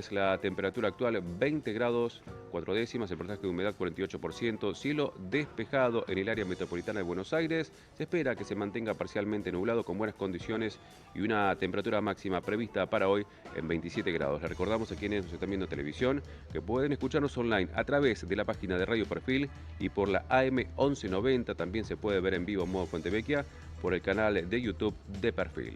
Es la temperatura actual 20 grados 4 décimas, el porcentaje de humedad 48%, cielo despejado en el área metropolitana de Buenos Aires. Se espera que se mantenga parcialmente nublado con buenas condiciones y una temperatura máxima prevista para hoy en 27 grados. Les recordamos a quienes nos están viendo en televisión que pueden escucharnos online a través de la página de Radio Perfil y por la AM 1190. También se puede ver en vivo en modo Fontevecchia por el canal de YouTube de Perfil.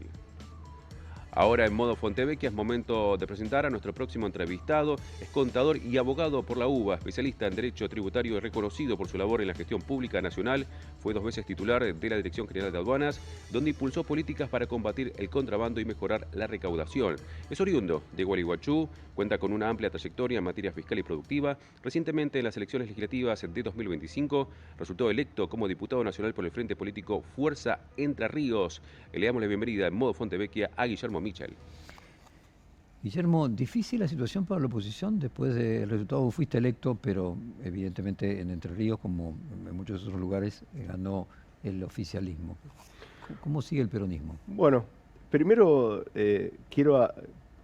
Ahora en modo Fontevecchia es momento de presentar a nuestro próximo entrevistado. Es contador y abogado por la UBA, especialista en Derecho Tributario y reconocido por su labor en la gestión pública nacional. Fue 2 veces titular de la Dirección General de Aduanas, donde impulsó políticas para combatir el contrabando y mejorar la recaudación. Es oriundo de Gualeguaychú, cuenta con una amplia trayectoria en materia fiscal y productiva. Recientemente en las elecciones legislativas de 2025 resultó electo como diputado nacional por el Frente Político Fuerza Entre Ríos. Le damos la bienvenida en modo Fontevecchia a Guillermo Michel. Guillermo, difícil la situación para la oposición después del resultado. Fuiste electo, pero evidentemente en Entre Ríos, como en muchos otros lugares, ganó el oficialismo. ¿Cómo sigue el peronismo? Bueno, primero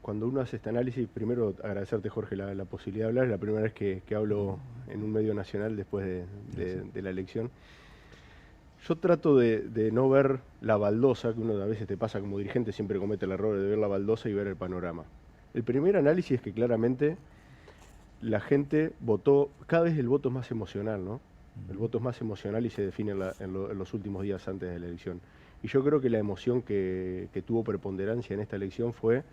cuando uno hace este análisis, primero agradecerte, Jorge, la posibilidad de hablar. Es la primera vez que hablo en un medio nacional después de la elección. Yo trato de no ver la baldosa, que uno a veces te pasa como dirigente, siempre comete el error de ver la baldosa y ver el panorama. El primer análisis es que claramente la gente votó, cada vez el voto es más emocional, ¿no? El voto es más emocional y se define en los últimos días antes de la elección. Y yo creo que la emoción que tuvo preponderancia en esta elección fue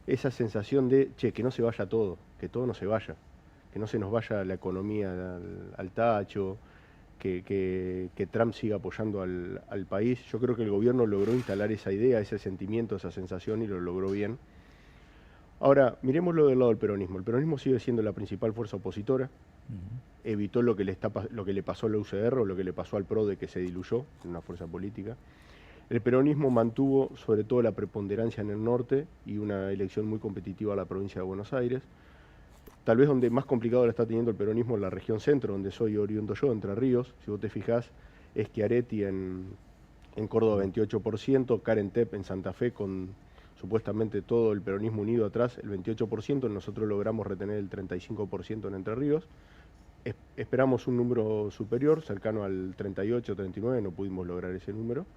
esa sensación de, che, que no se vaya todo, que todo no se vaya, que no se nos vaya la economía al tacho, que Trump siga apoyando al país. Yo creo que el gobierno logró instalar esa idea, ese sentimiento, esa sensación y lo logró bien. Ahora, miremoslo del lado del peronismo. El peronismo sigue siendo la principal fuerza opositora. Evitó lo que le pasó a la UCR o lo que le pasó al PRO de que se diluyó en una fuerza política. El peronismo mantuvo sobre todo la preponderancia en el norte y una elección muy competitiva a la provincia de Buenos Aires. Tal vez donde más complicado la está teniendo el peronismo en la región centro, donde soy oriundo yo, Entre Ríos. Si vos te fijás, es Schiaretti en Córdoba 28%, Karen Tepp en Santa Fe con supuestamente todo el peronismo unido atrás, el 28%, nosotros logramos retener el 35% en Entre Ríos. Esperamos un número superior, cercano al 38, 39, no pudimos lograr ese número.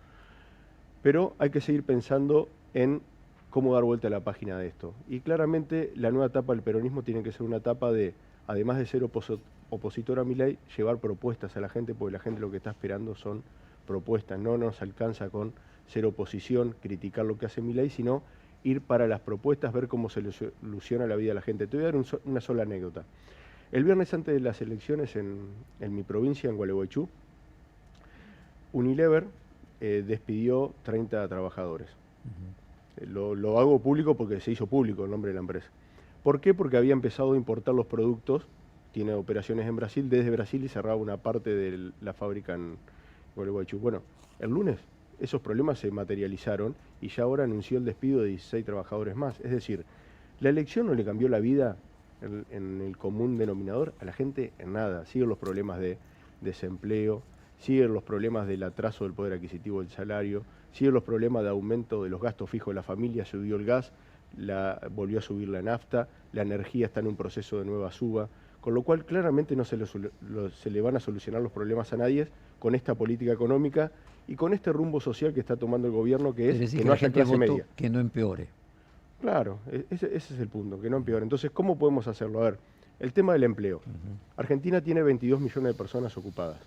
Pero hay que seguir pensando en cómo dar vuelta a la página de esto. Y claramente la nueva etapa del peronismo tiene que ser una etapa de, además de ser opositor a Milei, llevar propuestas a la gente, porque la gente lo que está esperando son propuestas. No nos alcanza con ser oposición, criticar lo que hace Milei, sino ir para las propuestas, ver cómo se soluciona la vida de la gente. Te voy a dar una sola anécdota. El viernes antes de las elecciones en mi provincia, en Gualeguaychú, Unilever despidió 30 trabajadores. Lo hago público porque se hizo público el nombre de la empresa. ¿Por qué? Porque había empezado a importar los productos, tiene operaciones en Brasil, desde Brasil y cerraba una parte de la fábrica en Gualeguaychú. Bueno, el lunes esos problemas se materializaron y ya ahora anunció el despido de 16 trabajadores más. Es decir, la elección no le cambió la vida en el común denominador a la gente en nada. Siguen los problemas de desempleo, siguen los problemas del atraso del poder adquisitivo del salario, siguen los problemas de aumento de los gastos fijos de la familia, subió el gas, volvió a subir la nafta, la energía está en un proceso de nueva suba, con lo cual claramente no se le van a solucionar los problemas a nadie con esta política económica y con este rumbo social que está tomando el gobierno, que es decir, que no haya clase media. Que no empeore. Claro, ese es el punto, que no empeore. Entonces, ¿cómo podemos hacerlo? A ver, el tema del empleo. Argentina tiene 22 millones de personas ocupadas.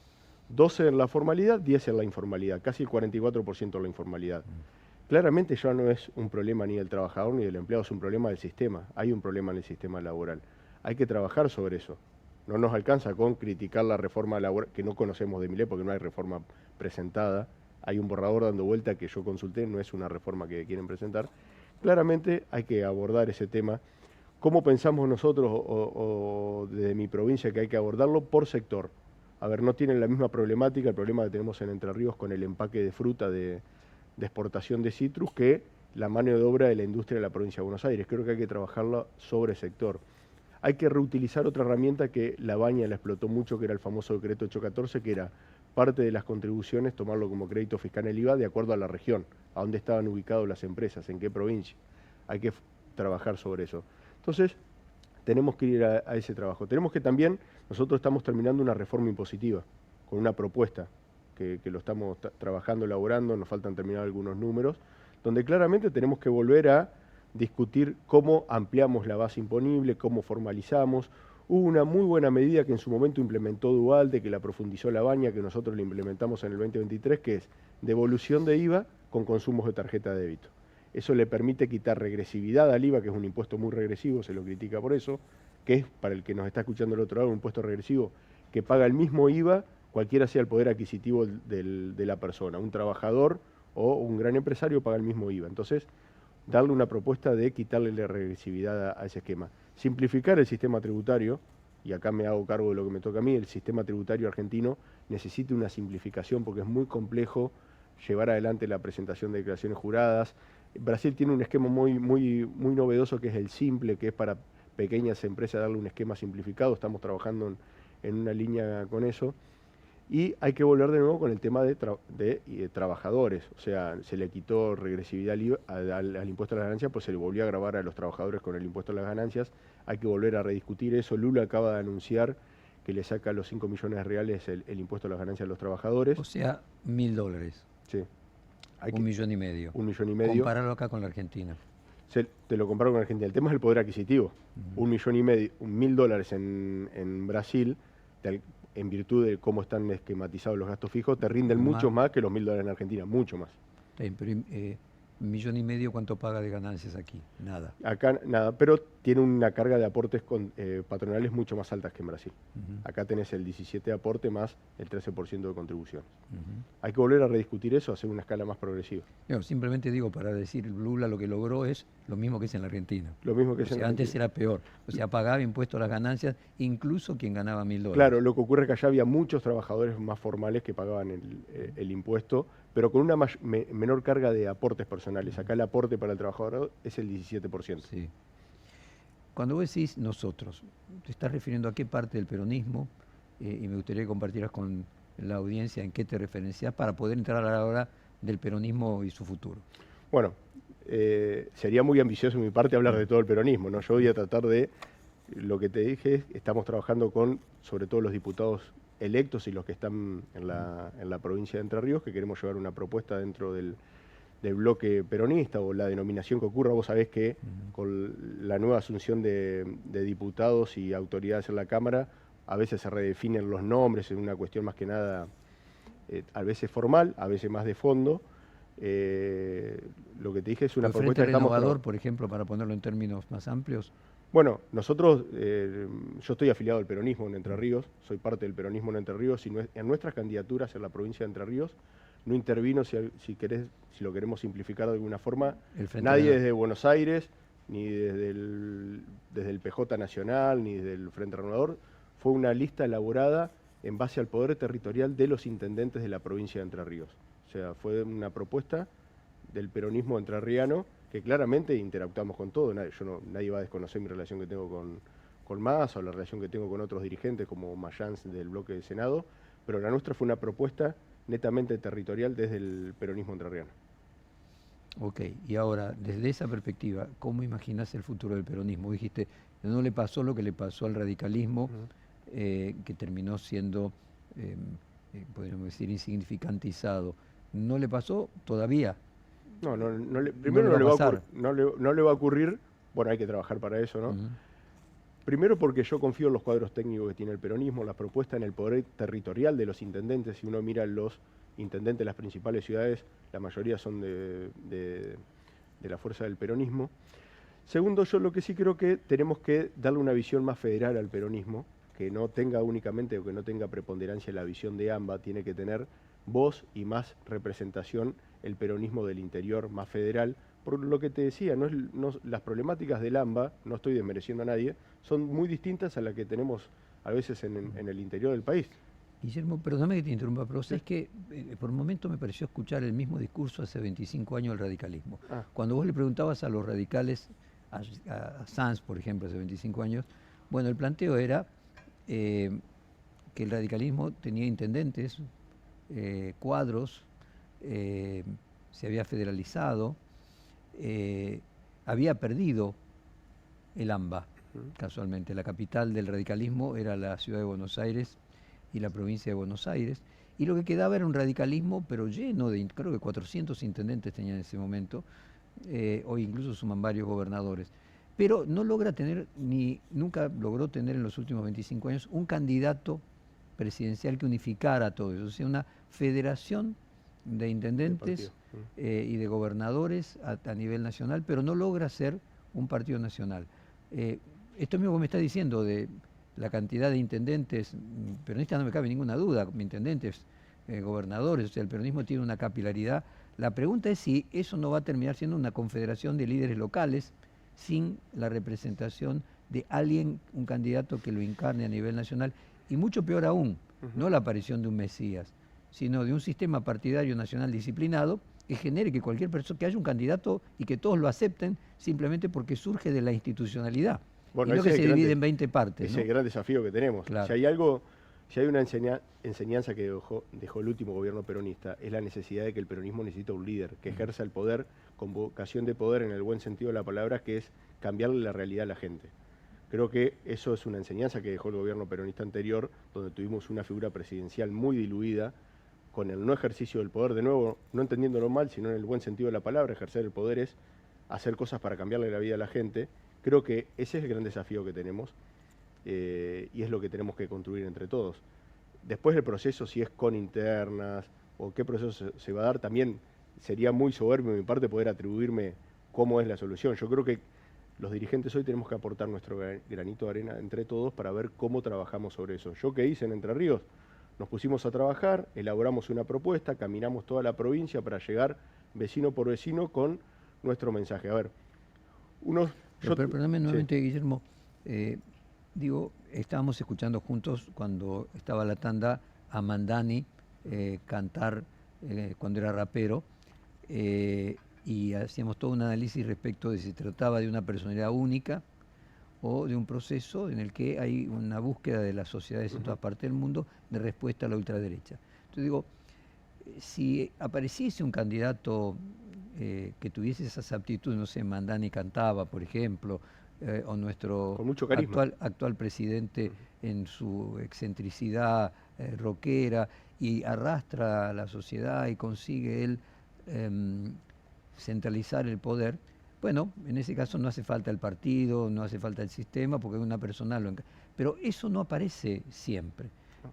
12 en la formalidad, 10 en la informalidad, casi el 44% en la informalidad. Claramente ya no es un problema ni del trabajador ni del empleado, es un problema del sistema. Hay un problema en el sistema laboral. Hay que trabajar sobre eso. No nos alcanza con criticar la reforma laboral, que no conocemos de Milei porque no hay reforma presentada. Hay un borrador dando vuelta que yo consulté, no es una reforma que quieren presentar. Claramente hay que abordar ese tema. ¿Cómo pensamos nosotros o desde mi provincia que hay que abordarlo? Por sector. A ver, no tienen la misma problemática, el problema que tenemos en Entre Ríos con el empaque de fruta de exportación de citrus, que la mano de obra de la industria de la provincia de Buenos Aires. Creo que hay que trabajarla sobre sector. Hay que reutilizar otra herramienta que la Baña la explotó mucho, que era el famoso decreto 814, que era parte de las contribuciones, tomarlo como crédito fiscal en el IVA de acuerdo a la región, a dónde estaban ubicadas las empresas, en qué provincia. Hay que trabajar sobre eso. Entonces, tenemos que ir a ese trabajo. Tenemos que también, nosotros estamos terminando una reforma impositiva, con una propuesta que lo estamos trabajando, elaborando, nos faltan terminar algunos números, donde claramente tenemos que volver a discutir cómo ampliamos la base imponible, cómo formalizamos. Hubo una muy buena medida que en su momento implementó Duhalde, que la profundizó La Baña, que nosotros la implementamos en el 2023, que es devolución de IVA con consumos de tarjeta de débito. Eso le permite quitar regresividad al IVA, que es un impuesto muy regresivo, se lo critica por eso, que es, para el que nos está escuchando del otro lado, un impuesto regresivo que paga el mismo IVA, cualquiera sea el poder adquisitivo de la persona. Un trabajador o un gran empresario paga el mismo IVA. Entonces, darle una propuesta de quitarle la regresividad a ese esquema. Simplificar el sistema tributario, y acá me hago cargo de lo que me toca a mí, el sistema tributario argentino necesita una simplificación porque es muy complejo llevar adelante la presentación de declaraciones juradas. Brasil tiene un esquema muy novedoso que es el simple, que es para pequeñas empresas darle un esquema simplificado. Estamos trabajando en una línea con eso. Y hay que volver de nuevo con el tema de trabajadores. O sea, se le quitó regresividad al impuesto a las ganancias, pues se le volvió a gravar a los trabajadores con el impuesto a las ganancias. Hay que volver a rediscutir eso. Lula acaba de anunciar que le saca los 5 millones de reales el impuesto a las ganancias a los trabajadores. O sea, $1.000. Sí. $1,5 millones. 1,5 millones. Compararlo acá con la Argentina. Te lo comparo con Argentina. El tema es el poder adquisitivo. $1,5 millones, $1.000 en Brasil, en virtud de cómo están esquematizados los gastos fijos, te rinden mucho más que los $1.000 en Argentina, mucho más. Pero $1,5 millones, ¿cuánto paga de ganancias aquí? Nada. Acá nada, pero tiene una carga de aportes patronales mucho más altas que en Brasil. Acá tenés el 17% de aporte más el 13% de contribuciones. Hay que volver a rediscutir eso, hacer una escala más progresiva. No, simplemente digo, para decir, Lula lo que logró es lo mismo que es en la Argentina. Lo mismo que es en la antes Argentina. era peor. O sea, pagaba impuestos a las ganancias, incluso quien ganaba $1.000. Claro, lo que ocurre es que allá había muchos trabajadores más formales que pagaban el impuesto, pero con una menor carga de aportes personales. Acá el aporte para el trabajador es el 17%. Sí. Cuando vos decís nosotros, ¿te estás refiriendo a qué parte del peronismo? Y me gustaría que compartieras con la audiencia en qué te referencias para poder entrar a la hora del peronismo y su futuro. Bueno, sería muy ambicioso de mi parte hablar de todo el peronismo, ¿no? Yo voy a tratar de, lo que te dije, estamos trabajando con, sobre todo los diputados electos y los que están en la provincia de Entre Ríos, que queremos llevar una propuesta dentro del bloque peronista o la denominación que ocurra. Vos sabés que con la nueva asunción de diputados y autoridades en la Cámara, a veces se redefinen los nombres en una cuestión más que nada, a veces formal, a veces más de fondo. Lo que te dije es una ¿El propuesta Frente que Renovador, por ejemplo, para ponerlo en términos más amplios? Bueno, nosotros, yo estoy afiliado al peronismo en Entre Ríos, soy parte del peronismo en Entre Ríos, y en nuestras candidaturas en la provincia de Entre Ríos no intervino, si lo queremos simplificar de alguna forma, nadie desde Buenos Aires, ni desde el PJ Nacional, ni desde el Frente Renovador. Fue una lista elaborada en base al poder territorial de los intendentes de la provincia de Entre Ríos. O sea, fue una propuesta del peronismo entrerriano que claramente interactuamos con todo. Nadie va a desconocer mi relación que tengo con Massa o la relación que tengo con otros dirigentes como Mayans del bloque de Senado, pero la nuestra fue una propuesta netamente territorial desde el peronismo entrerriano. Ok, y ahora, desde esa perspectiva, ¿cómo imaginas el futuro del peronismo? Dijiste, no le pasó lo que le pasó al radicalismo, que terminó siendo, podríamos decir, insignificantizado. ¿No le pasó todavía? Primero no le va a ocurrir, bueno, hay que trabajar para eso, ¿no? Primero porque yo confío en los cuadros técnicos que tiene el peronismo, la propuesta en el poder territorial de los intendentes. Si uno mira los intendentes de las principales ciudades, la mayoría son de la fuerza del peronismo. Segundo, yo lo que sí creo que tenemos que darle una visión más federal al peronismo, que no tenga únicamente o que no tenga preponderancia la visión de AMBA, tiene que tener voz y más representación el peronismo del interior, más federal. Por lo que te decía, las problemáticas del AMBA, no estoy desmereciendo a nadie, son muy distintas a las que tenemos a veces en el interior del país. Guillermo, perdóname que te interrumpa, pero es que por un momento me pareció escuchar el mismo discurso hace 25 años del radicalismo. Cuando vos le preguntabas a los radicales, a Sanz, por ejemplo, hace 25 años, bueno, el planteo era que el radicalismo tenía intendentes, cuadros, se había federalizado, había perdido el AMBA. casualmente. La capital del radicalismo era la ciudad de Buenos Aires y la provincia de Buenos Aires. Y lo que quedaba era un radicalismo, pero lleno de, creo que 400 intendentes tenían en ese momento, hoy incluso suman varios gobernadores. Pero no logra tener, nunca logró tener en los últimos 25 años, un candidato presidencial que unificara a todo eso. O sea, una federación de intendentes y de gobernadores a nivel nacional, pero no logra ser un partido nacional. Esto mismo que me está diciendo de la cantidad de intendentes peronistas, no me cabe ninguna duda, intendentes, gobernadores, o sea, el peronismo tiene una capilaridad. La pregunta es si eso no va a terminar siendo una confederación de líderes locales sin la representación de alguien, un candidato que lo encarne a nivel nacional, y mucho peor aún, no la aparición de un Mesías, sino de un sistema partidario nacional disciplinado que genere que cualquier persona, que haya un candidato y que todos lo acepten simplemente porque surge de la institucionalidad. Bueno, y no que se divide en 20 partes. Es ¿no? el gran desafío que tenemos. Claro. Si hay una enseñanza que dejó el último gobierno peronista, es la necesidad de que el peronismo necesita un líder que ejerza el poder con vocación de poder en el buen sentido de la palabra, que es cambiarle la realidad a la gente. Creo que eso es una enseñanza que dejó el gobierno peronista anterior, donde tuvimos una figura presidencial muy diluida, con el no ejercicio del poder, de nuevo, no entendiéndolo mal, sino en el buen sentido de la palabra. Ejercer el poder es hacer cosas para cambiarle la vida a la gente. Creo que ese es el gran desafío que tenemos y es lo que tenemos que construir entre todos. Después del proceso, si es con internas o qué proceso se va a dar, también sería muy soberbio de mi parte poder atribuirme cómo es la solución. Yo creo que los dirigentes hoy tenemos que aportar nuestro granito de arena entre todos para ver cómo trabajamos sobre eso. Yo que hice en Entre Ríos, nos pusimos a trabajar, elaboramos una propuesta, caminamos toda la provincia para llegar vecino por vecino con nuestro mensaje. A ver, perdóname nuevamente, sí. Guillermo, estábamos escuchando juntos cuando estaba la tanda a Mandani cantar cuando era rapero, y hacíamos todo un análisis respecto de si se trataba de una personalidad única o de un proceso en el que hay una búsqueda de las sociedades en todas partes del mundo de respuesta a la ultraderecha. Entonces digo, si apareciese un candidato que tuviese esas aptitudes, no sé, Mandani cantaba, por ejemplo, o nuestro actual presidente en su excentricidad rockera, y arrastra a la sociedad y consigue él centralizar el poder, bueno, en ese caso no hace falta el partido, no hace falta el sistema, porque una persona pero eso no aparece siempre.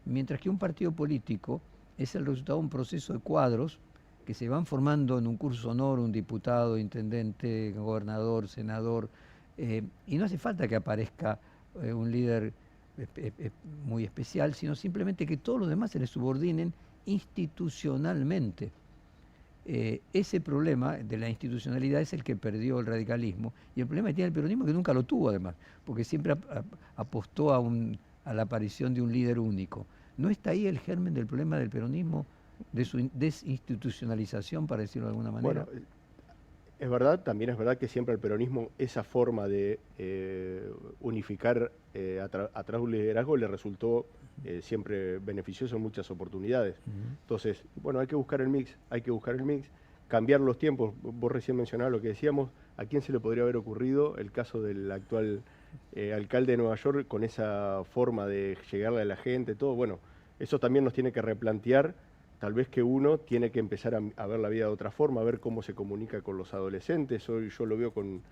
Mientras que un partido político es el resultado de un proceso de cuadros que se van formando en un curso honor, un diputado, intendente, gobernador, senador, y no hace falta que aparezca un líder muy especial, sino simplemente que todos los demás se le subordinen institucionalmente. Ese problema de la institucionalidad es el que perdió el radicalismo, y el problema que tiene el peronismo es que nunca lo tuvo, además, porque siempre apostó a la aparición de un líder único. ¿No está ahí el germen del problema del peronismo, de su desinstitucionalización, para decirlo de alguna manera? Bueno, es verdad, también es verdad que siempre al peronismo esa forma de unificar a través de un liderazgo le resultó siempre beneficioso en muchas oportunidades. Entonces, bueno, hay que buscar el mix, cambiar los tiempos. Vos recién mencionabas lo que decíamos, ¿a quién se le podría haber ocurrido el caso del actual alcalde de Nueva York con esa forma de llegarle a la gente, todo? Bueno, eso también nos tiene que replantear. Tal vez que uno tiene que empezar a ver la vida de otra forma, a ver cómo se comunica con los adolescentes. Hoy yo lo veo con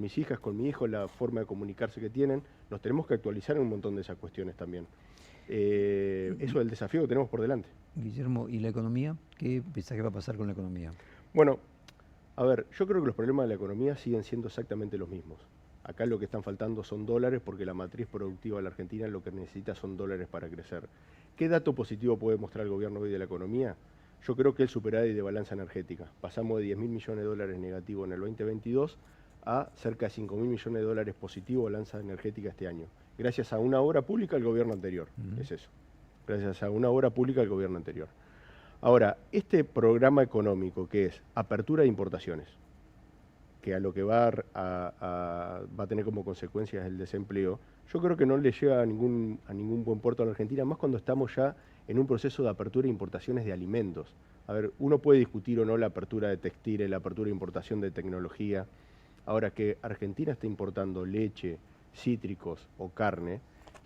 mis hijas, con mi hijo, la forma de comunicarse que tienen. Nos tenemos que actualizar en un montón de esas cuestiones también. Eso es el desafío que tenemos por delante. Guillermo, ¿y la economía? ¿Qué pensás que va a pasar con la economía? Bueno, a ver, yo creo que los problemas de la economía siguen siendo exactamente los mismos. Acá lo que están faltando son dólares, porque la matriz productiva de la Argentina lo que necesita son dólares para crecer. ¿Qué dato positivo puede mostrar el gobierno hoy de la economía? Yo creo que el superávit de balanza energética. Pasamos de 10.000 millones de dólares negativo en el 2022 a cerca de 5.000 millones de dólares positivo balanza energética este año. Gracias a una obra pública del gobierno anterior. Es eso. Gracias a una obra pública del gobierno anterior. Ahora, este programa económico que es apertura de importaciones, que a lo que va a tener como consecuencias el desempleo, yo creo que no le llega a ningún buen puerto a la Argentina, más cuando estamos ya en un proceso de apertura de importaciones de alimentos. A ver, uno puede discutir o no la apertura de textiles, la apertura de importación de tecnología. Ahora, que Argentina está importando leche, cítricos o carne,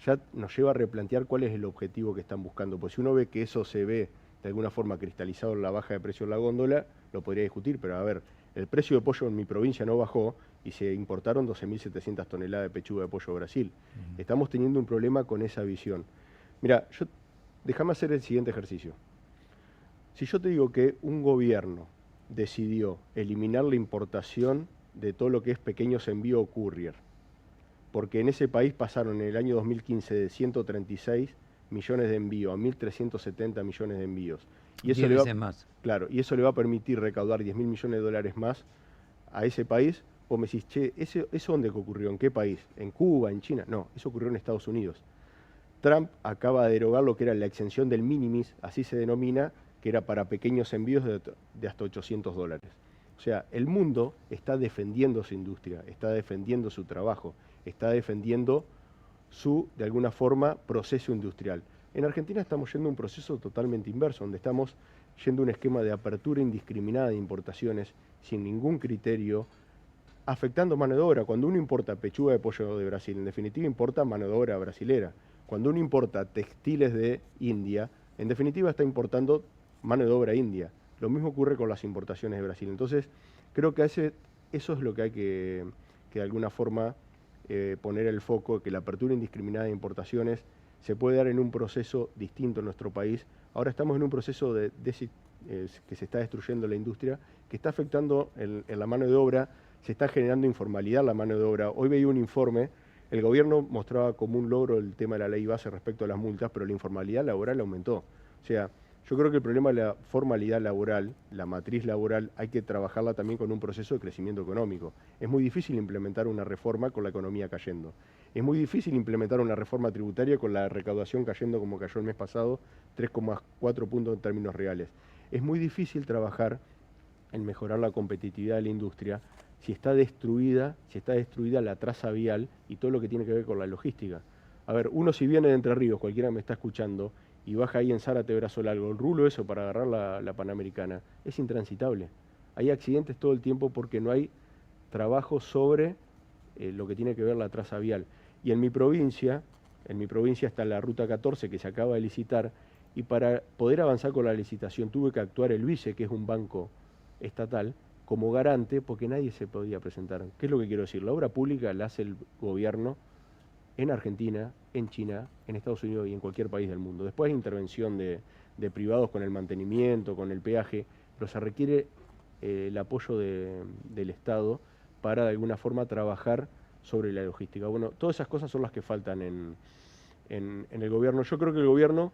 ya nos lleva a replantear cuál es el objetivo que están buscando. Pues si uno ve que eso se ve de alguna forma cristalizado en la baja de precio en la góndola, lo podría discutir, pero a ver, el precio de pollo en mi provincia no bajó y se importaron 12.700 toneladas de pechuga de pollo a Brasil. Estamos teniendo un problema con esa visión. Mira, déjame hacer el siguiente ejercicio. Si yo te digo que un gobierno decidió eliminar la importación de todo lo que es pequeños envíos o courier, porque en ese país pasaron en el año 2015 de 136 millones de envíos a 1.370 millones de envíos. Y eso 10 veces más. Claro, y eso le va a permitir recaudar 10.000 millones de dólares más a ese país. Vos me decís, che, ¿eso dónde ocurrió? ¿En qué país? ¿En Cuba? ¿En China? No, eso ocurrió en Estados Unidos. Trump acaba de derogar lo que era la exención del minimis, así se denomina, que era para pequeños envíos de hasta $800. O sea, el mundo está defendiendo su industria, está defendiendo su trabajo, está defendiendo su, de alguna forma, proceso industrial. En Argentina estamos yendo a un proceso totalmente inverso, donde estamos yendo a un esquema de apertura indiscriminada de importaciones, sin ningún criterio, afectando mano de obra. Cuando uno importa pechuga de pollo de Brasil, en definitiva importa mano de obra brasilera. Cuando uno importa textiles de India, en definitiva está importando mano de obra india. Lo mismo ocurre con las importaciones de Brasil. Entonces, creo que eso es lo que hay que de alguna forma poner el foco, que la apertura indiscriminada de importaciones se puede dar en un proceso distinto en nuestro país. Ahora estamos en un proceso que se está destruyendo la industria, que está afectando en la mano de obra, se está generando informalidad en la mano de obra. Hoy veía un informe, el gobierno mostraba como un logro el tema de la ley base respecto a las multas, pero la informalidad laboral aumentó. O sea, yo creo que el problema de la formalidad laboral, la matriz laboral, hay que trabajarla también con un proceso de crecimiento económico. Es muy difícil implementar una reforma con la economía cayendo. Es muy difícil implementar una reforma tributaria con la recaudación cayendo como cayó el mes pasado, 3,4 puntos en términos reales. Es muy difícil trabajar en mejorar la competitividad de la industria si está destruida la traza vial y todo lo que tiene que ver con la logística. A ver, uno si viene de Entre Ríos, cualquiera me está escuchando, y baja ahí en Zárate, Brazo Largo, el rulo eso para agarrar la Panamericana, es intransitable. Hay accidentes todo el tiempo porque no hay trabajo sobre lo que tiene que ver la traza vial. Y en mi provincia está la Ruta 14 que se acaba de licitar, y para poder avanzar con la licitación tuve que actuar el vice, que es un banco estatal, como garante, porque nadie se podía presentar. ¿Qué es lo que quiero decir? La obra pública la hace el gobierno en Argentina, en China, en Estados Unidos y en cualquier país del mundo. Después hay intervención de privados con el mantenimiento, con el peaje, pero se requiere el apoyo del Estado para de alguna forma trabajar sobre la logística. Bueno, todas esas cosas son las que faltan en el gobierno. Yo creo que el gobierno,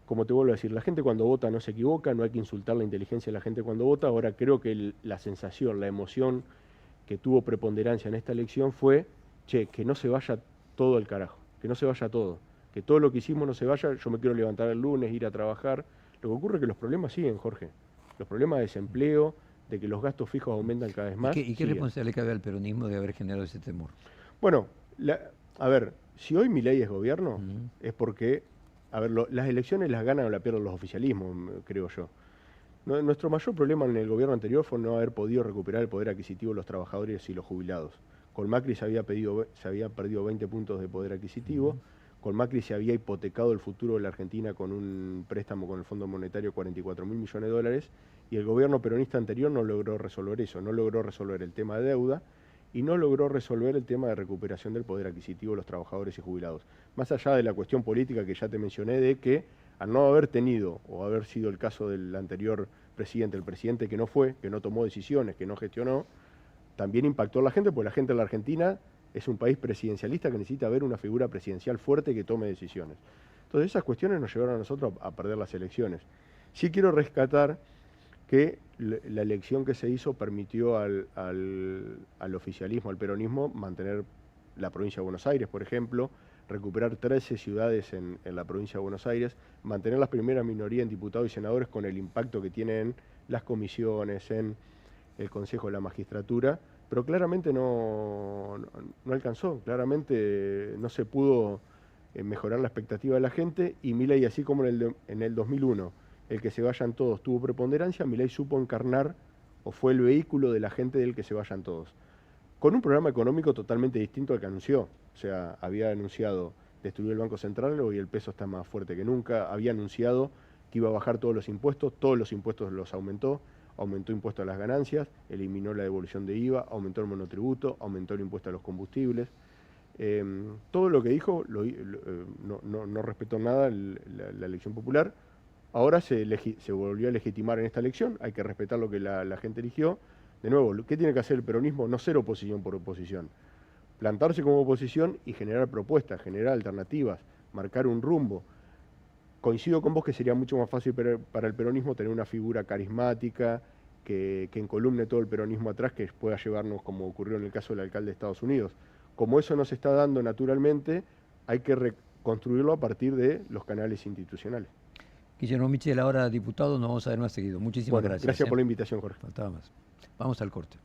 como te vuelvo a decir, la gente cuando vota no se equivoca, no hay que insultar la inteligencia de la gente cuando vota. Ahora creo que la sensación, la emoción que tuvo preponderancia en esta elección fue, che, que no se vaya todo al carajo, que no se vaya todo, que todo lo que hicimos no se vaya, yo me quiero levantar el lunes, ir a trabajar. Lo que ocurre es que los problemas siguen, Jorge. Los problemas de desempleo, de que los gastos fijos aumentan cada vez más. ¿Y qué responsabilidad cabe al peronismo de haber generado ese temor? Bueno, a ver, si hoy Milei es gobierno, es porque, a ver, las elecciones las ganan o las pierden los oficialismos, creo yo. Nuestro mayor problema en el gobierno anterior fue no haber podido recuperar el poder adquisitivo de los trabajadores y los jubilados. Con Macri se había perdido 20 puntos de poder adquisitivo, con Macri se había hipotecado el futuro de la Argentina con un préstamo con el Fondo Monetario de 44.000 millones de dólares, y el gobierno peronista anterior no logró resolver eso, no logró resolver el tema de deuda y no logró resolver el tema de recuperación del poder adquisitivo de los trabajadores y jubilados. Más allá de la cuestión política que ya te mencioné, de que al no haber tenido, o haber sido el caso del anterior presidente, el presidente que no fue, que no tomó decisiones, que no gestionó, también impactó a la gente, porque la gente en la Argentina es un país presidencialista que necesita ver una figura presidencial fuerte que tome decisiones. Entonces esas cuestiones nos llevaron a nosotros a perder las elecciones. Sí quiero rescatar que la elección que se hizo permitió al oficialismo, al peronismo, mantener la provincia de Buenos Aires, por ejemplo, recuperar 13 ciudades en la provincia de Buenos Aires, mantener las primeras minorías en diputados y senadores con el impacto que tienen las comisiones, en el Consejo de la Magistratura, pero claramente no alcanzó, claramente no se pudo mejorar la expectativa de la gente, y Milei, así como en el 2001, el que se vayan todos tuvo preponderancia, Milei supo encarnar, o fue el vehículo de la gente del que se vayan todos. con un programa económico totalmente distinto al que anunció. O sea, había anunciado destruir el Banco Central, hoy el peso está más fuerte que nunca. Había anunciado que iba a bajar todos los impuestos los aumentó impuesto a las ganancias, eliminó la devolución de IVA, aumentó el monotributo, aumentó el impuesto a los combustibles. Todo lo que dijo no respetó nada la elección popular. Ahora se volvió a legitimar en esta elección, hay que respetar lo que la gente eligió. De nuevo, ¿qué tiene que hacer el peronismo? No ser oposición por oposición. Plantarse como oposición y generar propuestas, generar alternativas, marcar un rumbo. Coincido con vos que sería mucho más fácil para el peronismo tener una figura carismática, que encolumne todo el peronismo atrás, que pueda llevarnos, como ocurrió en el caso del alcalde de Estados Unidos. Como eso no se está dando naturalmente, hay que reconstruirlo a partir de los canales institucionales. Guillermo Michel, ahora diputado, nos vamos a ver más seguido. Muchísimas gracias. Gracias por la invitación, Jorge. Faltaba más. Vamos al corte.